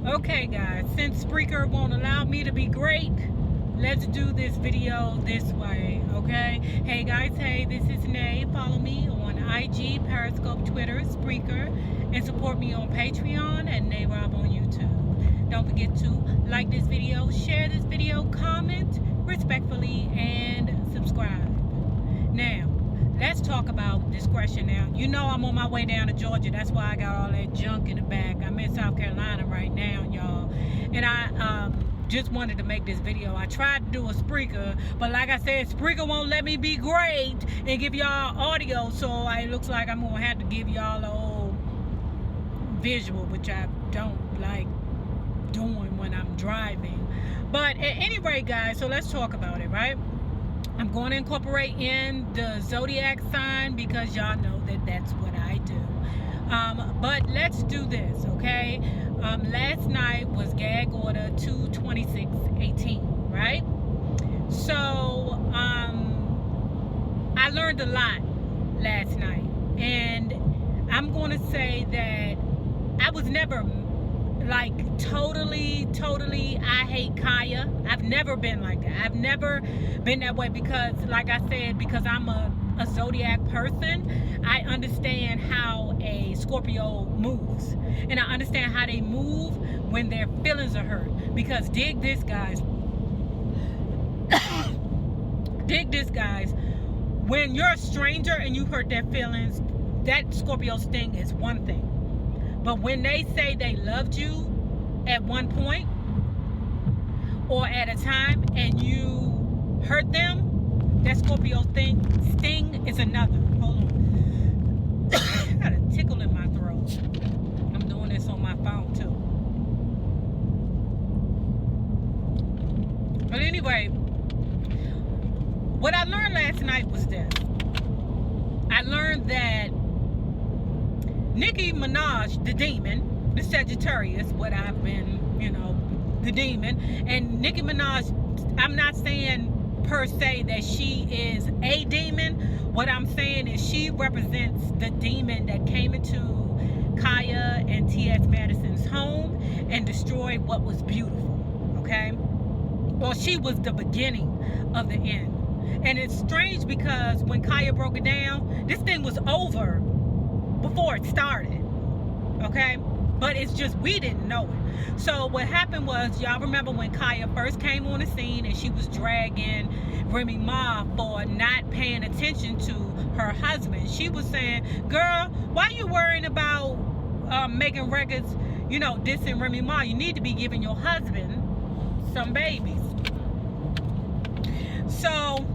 Okay guys, since Spreaker won't allow me to be great, let's do this video this way, okay? Hey guys, hey, this is Nay. Follow me on IG, Periscope, Twitter, Spreaker, and support me on Patreon and Nay Rob on YouTube. Don't forget to like this video, share this video, comment respectfully, and subscribe. Now, let's talk about discretion. Now, you know I'm on my way down to Georgia. That's why I got all that junk in the back. I'm in South Carolina right now, y'all. And I just wanted to make this video. I tried to do a Spreaker, but like I said, Spreaker won't let me be great and give y'all audio. So it looks like I'm going to have to give y'all a whole visual, which I don't like doing when I'm driving. But at any rate, guys, so let's talk about it, right? I'm going to incorporate in the Zodiac sign because y'all know that that's what I do. But let's do this, okay? Last night was gag order 22618, right? So I learned a lot last night, and I'm going to say that I was never like totally I hate Khia. I've never been like that. I've never been that way because, like I said, because I'm a Zodiac person, I understand how a Scorpio moves, and I understand how they move when their feelings are hurt. Because dig this, guys, when you're a stranger and you hurt their feelings, that Scorpio sting is one thing. But when they say they loved you at one point or at a time and you hurt them, that Scorpio sting is another. Hold on. I got a tickle in my throat. I'm doing this on my phone too. But anyway, what I learned last night was this. I learned that Nicki Minaj, the demon, the Sagittarius, what I've been, the demon, and Nicki Minaj, I'm not saying per se that she is a demon. What I'm saying is she represents the demon that came into Khia and T.S. Madison's home and destroyed what was beautiful, okay? Well, she was the beginning of the end. And it's strange because when Khia broke it down, this thing was over before it started, okay? But it's just we didn't know it. So what happened was, y'all remember when Khia first came on the scene and she was dragging Remy Ma for not paying attention to her husband. She was saying, girl, why you worrying about making records, dissing Remy Ma? You need to be giving your husband some babies. So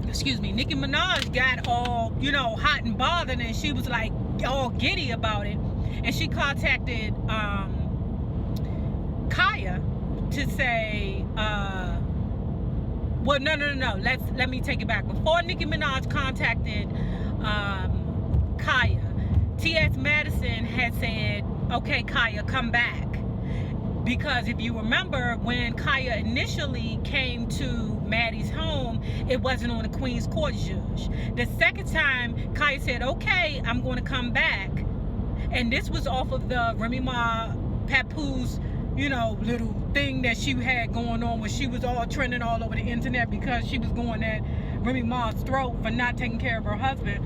excuse me, Nicki Minaj got all, hot and bothered, and she was like all giddy about it. And she contacted Khia to say, well, no. Let me take it back. Before Nicki Minaj contacted Khia, T.S. Madison had said, okay, Khia, come back. Because if you remember, when Khia initially came to Maddie's home, it wasn't on the Queen's Court judge. The second time, Khia said, okay, I'm going to come back. And this was off of the Remy Ma Papoose, little thing that she had going on, where she was all trending all over the internet because she was going at Remy Ma's throat for not taking care of her husband.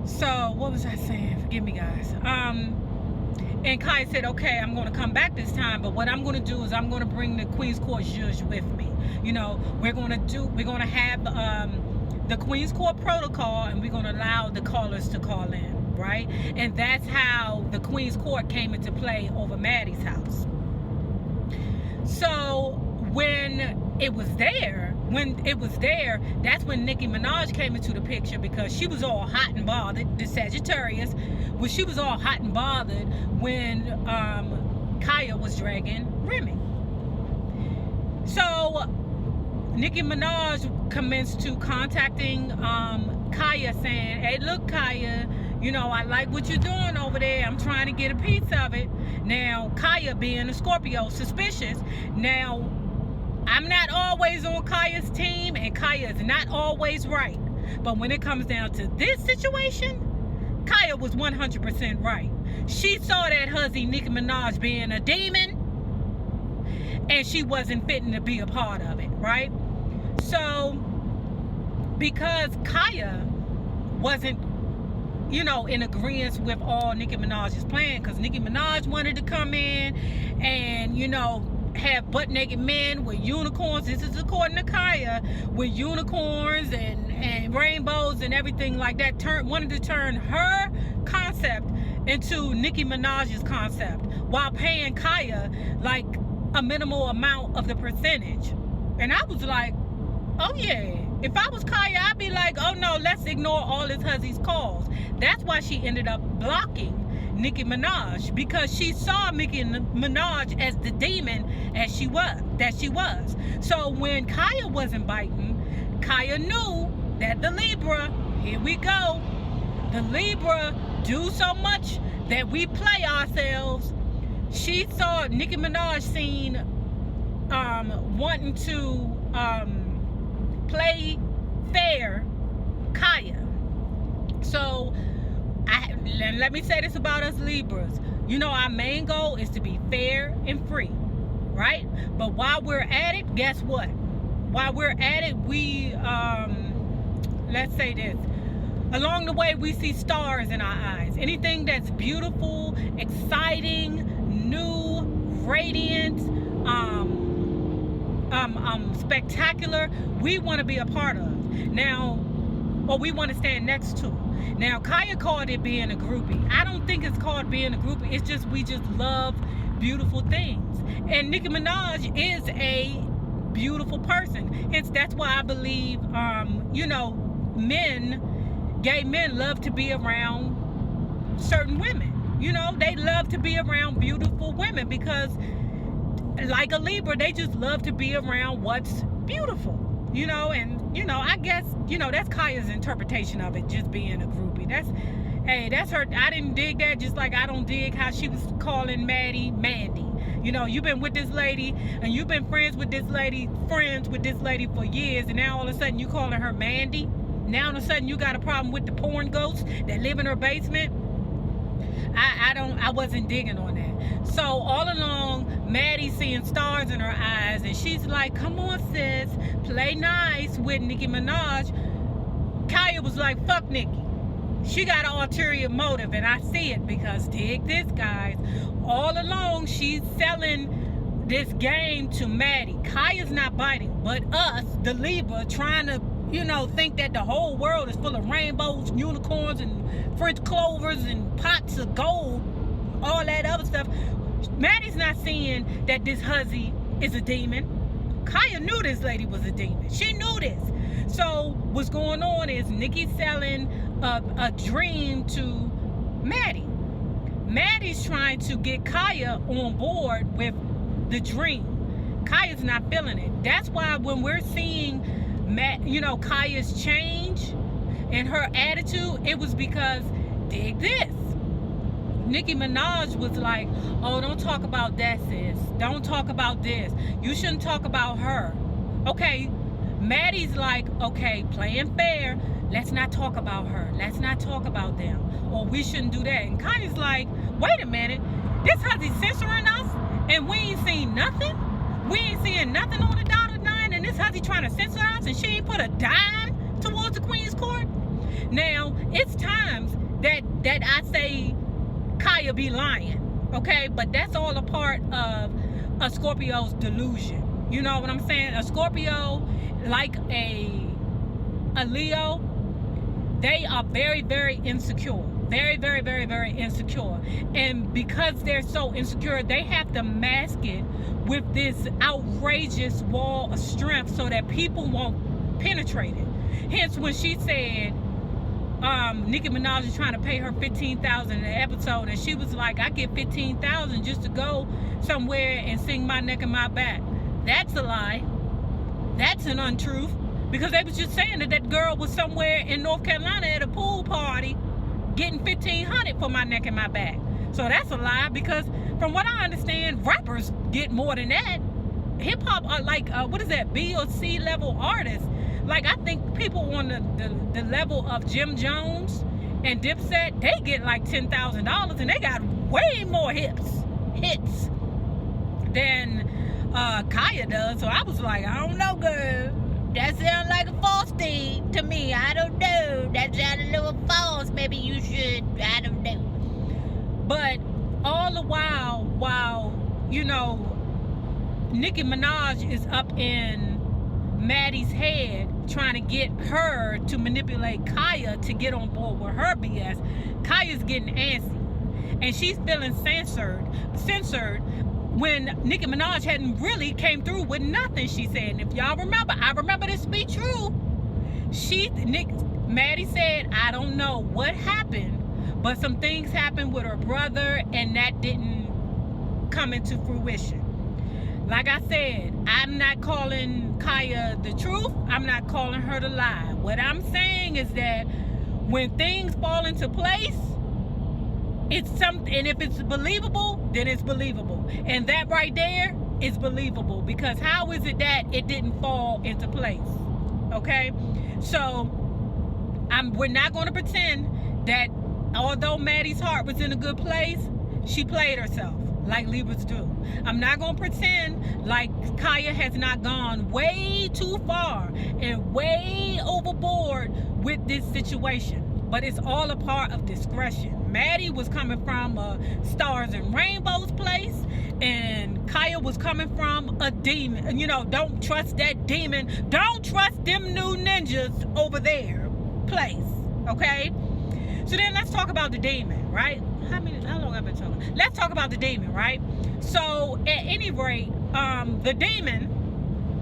So, what was I saying? Forgive me, guys. And Khia said, okay, I'm going to come back this time, but what I'm going to do is I'm going to bring the Queen's Court judge with me. We're going to have the Queen's Court protocol, and we're going to allow the callers to call in, right? And that's how the Queen's Court came into play over Maddie's house. So when it was there, that's when Nicki Minaj came into the picture, because she was all hot and bothered, the Sagittarius, she was all hot and bothered when Khia was dragging Remy. So Nicki Minaj commenced to contacting Khia, saying, hey, look, Khia, I like what you're doing over there. I'm trying to get a piece of it. Now, Khia, being a Scorpio, suspicious. Now, I'm not always on Khia's team, and Khia is not always right. But when it comes down to this situation, Khia was 100% right. She saw that hussy Nicki Minaj being a demon, and she wasn't fitting to be a part of it, right? So, because Khia wasn't, in agreement with all Nicki Minaj's plan, because Nicki Minaj wanted to come in and, have butt-naked men with unicorns. This is according to Khia, with unicorns and rainbows and everything like that. Wanted to turn her concept into Nicki Minaj's concept, while paying Khia like a minimal amount of the percentage. And I was like, oh yeah, if I was Khia, I'd be like, oh no, let's ignore all this hussy's calls. That's why she ended up blocking Nicki Minaj, because she saw Nicki Minaj as the demon that she was. So when Khia wasn't biting, Khia knew that the Libra, here we go, the Libra do so much that we play ourselves. She saw Nicki Minaj scene wanting to play fair Khia. So let me say this about us Libras. Our main goal is to be fair and free, right? But while we're at it, guess what? While we're at it, we let's say this. Along the way, we see stars in our eyes. Anything that's beautiful, exciting, new, radiant, spectacular, we want to be a part of. Now, or we want to stand next to. Now, Khia called it being a groupie. I don't think it's called being a groupie. It's just we just love beautiful things. And Nicki Minaj is a beautiful person. Hence, that's why I believe, gay men love to be around certain women. They love to be around beautiful women because, like a Libra, they just love to be around what's beautiful. I guess, that's Khia's interpretation of it, just being a groupie. That's her. I didn't dig that, just like I don't dig how she was calling Maddie Mandy. You've been with this lady, and you've been friends with this lady for years, and now all of a sudden you calling her Mandy. Now all of a sudden you got a problem with the porn ghosts that live in her basement. I wasn't digging on that. So all along, Maddie's seeing stars in her eyes, and she's like, come on sis, play nice with Nicki Minaj. Khia was like, fuck Nicki. She got an ulterior motive, and I see it, because dig this, guys. All along, she's selling this game to Maddie. Khia's not biting, but us, the Libra, trying to, think that the whole world is full of rainbows, unicorns, and French clovers, and pots of gold, all that other stuff. Maddie's not seeing that this hussy is a demon. Khia knew this lady was a demon. She knew this. So what's going on is Nicki's selling a dream to Maddie. Maddie's trying to get Khia on board with the dream. Khia's not feeling it. That's why when we're seeing Khia's change and her attitude, it was because, dig this, Nicki Minaj was like, oh, don't talk about that, sis. Don't talk about this. You shouldn't talk about her. Okay, Maddie's like, okay, playing fair. Let's not talk about her. Let's not talk about them. Or we shouldn't do that. And Kanye's like, wait a minute. This hussy's censoring us, and we ain't seen nothing? We ain't seeing nothing on the dotted line, and this hussy trying to censor us, and she ain't put a dime towards the Queen's Court? Now, it's times that I say Khia be lying, okay? But that's all a part of a Scorpio's delusion. You know what I'm saying? A Scorpio, like a Leo, they are very, very insecure. Very, very, very, very insecure. And because they're so insecure, they have to mask it with this outrageous wall of strength so that people won't penetrate it. Hence, when she said Nicki Minaj is trying to pay her $15,000 an episode, and she was like, I get $15,000 just to go somewhere and sing my neck and my back. That's a lie. That's an untruth. Because they was just saying that girl was somewhere in North Carolina at a pool party getting $1,500 for my neck and my back. So that's a lie, because from what I understand, rappers get more than that. Hip hop are like, what is that, B or C level artists Like, I think people on the level of Jim Jones and Dipset, they get like $10,000 and they got way more hits than Khia does. So I was like, I don't know, girl. That sounds like a false thing to me. I don't know. That sounded a little false. Maybe you should. I don't know. But all the while, you know, Nicki Minaj is up in Maddie's head trying to get her to manipulate Khia to get on board with her BS. Khia's getting antsy. And she's feeling censored when Nicki Minaj hadn't really came through with nothing she said. And if y'all remember, I remember this to be true. Maddie said, I don't know what happened, but some things happened with her brother and that didn't come into fruition. Like I said, I'm not calling Khia the truth. I'm not calling her to lie. What I'm saying is that when things fall into place, it's something, and if it's believable, then it's believable. And that right there is believable, because how is it that it didn't fall into place? Okay? So we're not going to pretend that although Maddie's heart was in a good place, she played herself like Libras do. I'm not going to pretend like Khia has not gone way too far and way overboard with this situation. But it's all a part of discretion. Maddie was coming from a stars and rainbows place, and Khia was coming from a demon. You know, don't trust that demon. Don't trust them new ninjas over there place. Okay? So then let's talk about the demon, right? How long have I been talking? Let's talk about the demon, right? So at any rate, the demon,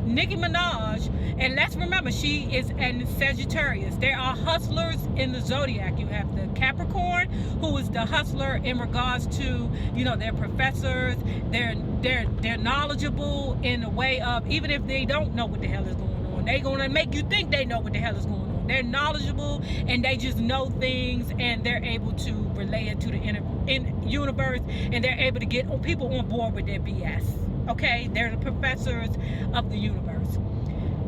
Nicki Minaj, and let's remember, she is a Sagittarius. There are hustlers in the Zodiac. You have the Capricorn, who is the hustler in regards to, you know, they're professors, they're knowledgeable in the way of, even if they don't know what the hell is going on, they're gonna make you think they know what the hell is going on. They're knowledgeable and they just know things, and they're able to relay it to the universe, and they're able to get people on board with their BS. Okay, they're the professors of the universe.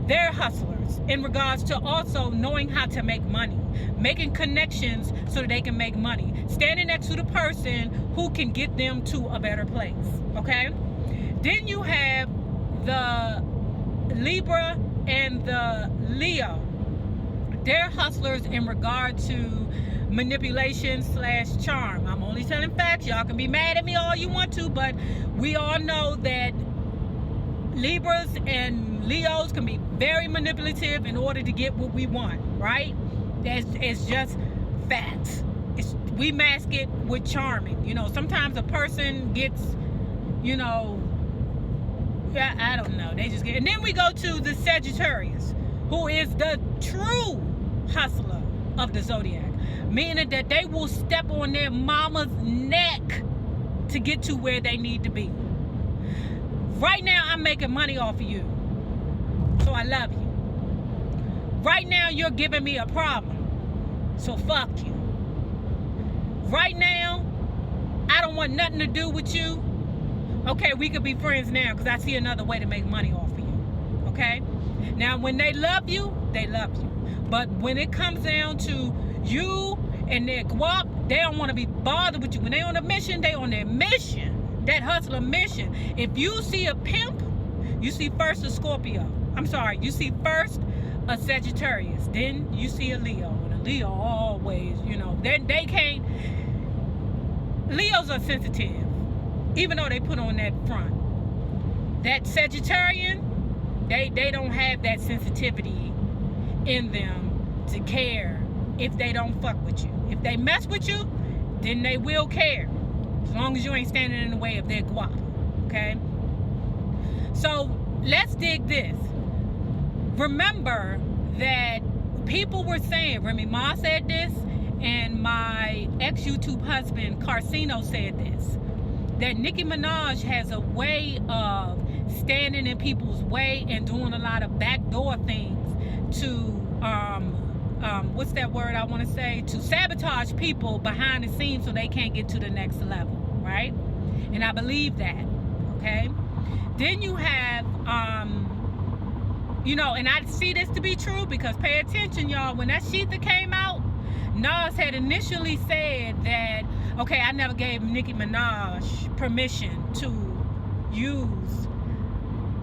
They're hustlers in regards to also knowing how to make money, making connections so that they can make money, standing next to the person who can get them to a better place. Okay, then you have the Libra and the Leo. They're hustlers in regard to manipulation / charm. I'm only telling facts. Y'all can be mad at me all you want to, but we all know that Libras and Leos can be very manipulative in order to get what we want, right? It's just facts. We mask it with charming. You know, sometimes a person gets, you know, I don't know. They just get, and then we go to the Sagittarius, who is the true hustler of the Zodiac, meaning that they will step on their mama's neck to get to where they need to be. Right now, I'm making money off of you, so I love you. Right now, you're giving me a problem, so fuck you. Right now, I don't want nothing to do with you. Okay, we could be friends now, because I see another way to make money off of you. Okay? Now, when they love you, they love you. But when it comes down to you and their guap, they don't want to be bothered with you. When they're on a mission, they on their mission. That hustler mission. If you see a pimp, you see first a Scorpio. I'm sorry, you see first a Sagittarius. Then you see a Leo. And a Leo always, you know, they can't. Leos are sensitive, even though they put on that front. That Sagittarian, they don't have that sensitivity in them to care if they don't fuck with you. If they mess with you, then they will care, as long as you ain't standing in the way of their guap. Okay, so let's dig this. Remember that people were saying, Remy Ma said this, and my ex-YouTube husband Carcino said this, that Nicki Minaj has a way of standing in people's way and doing a lot of backdoor things to what's that word I want to say, to sabotage people behind the scenes so they can't get to the next level, right? And I believe that. Okay, then you have you know, and I see this to be true because pay attention, y'all. When that Sheetha came out, Nas had initially said that, okay, I never gave Nicki Minaj permission to use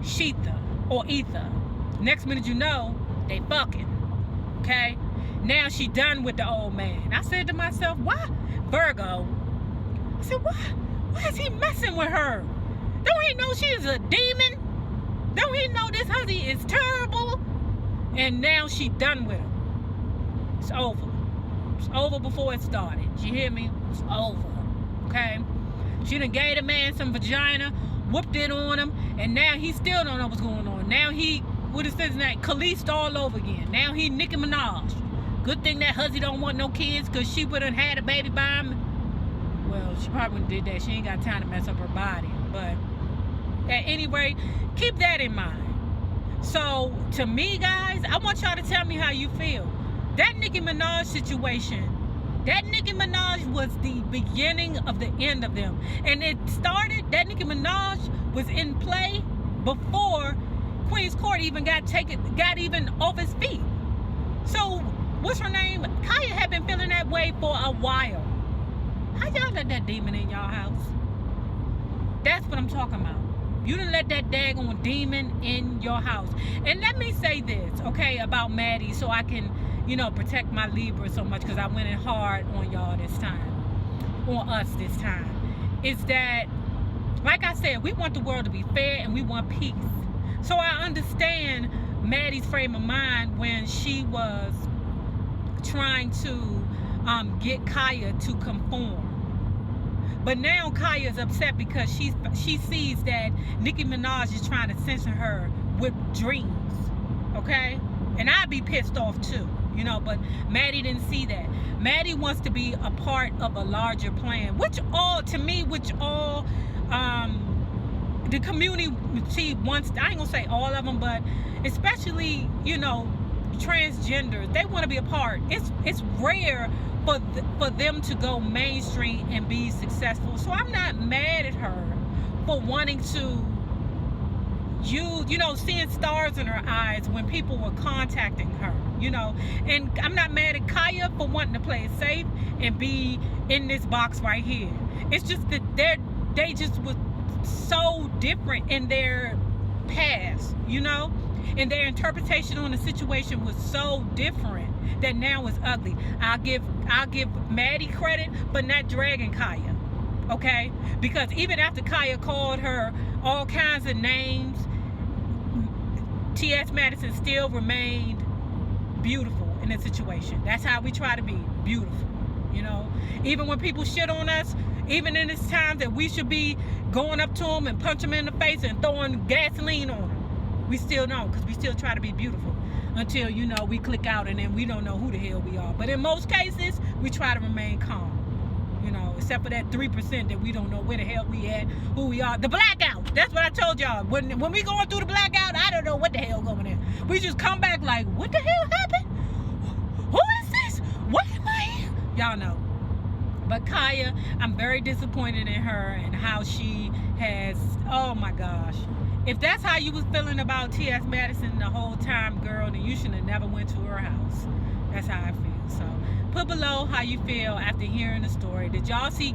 Sheetha or Ether. Next minute you know, they fucking. Okay? Now she done with the old man. I said to myself, why? Virgo. I said, why is he messing with her? Don't he know she's a demon? Don't he know this hussy is terrible? And now she done with him. It's over. It's over before it started. You hear me? It's over. Okay? She done gave the man some vagina, whooped it on him, and now he still don't know what's going on. Now he, what is his name? Khalees all over again. Now he Nicki Minaj. Good thing that hussy don't want no kids because she would have had a baby by him. Well, she probably wouldn't did that. She ain't got time to mess up her body. But at any rate, keep that in mind. So, to me, guys, I want y'all to tell me how you feel. That Nicki Minaj situation, that Nicki Minaj was the beginning of the end of them. And it started, that Nicki Minaj was in play before Queen's Court even got even off his feet. So, what's her name? Khia had been feeling that way for a while. How y'all let that demon in y'all house? That's what I'm talking about. You done let that daggone demon in your house. And let me say this, okay, about Maddie, so I can, you know, protect my Libra so much, because I went in hard on y'all this time, on us this time, is that, like I said, we want the world to be fair and we want peace. So I understand Maddie's frame of mind when she was trying to get Khia to conform. But now Khia's upset because she sees that Nicki Minaj is trying to censor her with dreams, okay? And I'd be pissed off too, you know, but Maddie didn't see that. Maddie wants to be a part of a larger plan, which all the community wants. I ain't gonna say all of them, but especially, you know, transgenders, they want to be a part. It's rare for them to go mainstream and be successful. So I'm not mad at her for wanting to use, you know, seeing stars in her eyes when people were contacting her, you know. And I'm not mad at Khia for wanting to play it safe and be in this box right here. It's just that they just was so different in their past, you know, and their interpretation on the situation was so different that now it's ugly. I'll give Maddie credit, but not dragging Khia, okay? Because even after Khia called her all kinds of names, T.S. Madison still remained beautiful in the situation. That's how we try to be, beautiful, you know? Even when people shit on us, even in this time that we should be going up to them and punch them in the face and throwing gasoline on them, we still don't, because we still try to be beautiful until, you know, we click out and then we don't know who the hell we are. But in most cases, we try to remain calm, you know, except for that 3% that we don't know where the hell we at, who we are. The blackout, that's what I told y'all. When we going through the blackout, I don't know what the hell going on. We just come back like, what the hell happened? Who is this? What am I here? Y'all know. But Khia, I'm very disappointed in her and how she has, oh my gosh. If that's how you was feeling about T.S. Madison the whole time, girl, then you should have never went to her house. That's how I feel. So put below how you feel after hearing the story. Did y'all see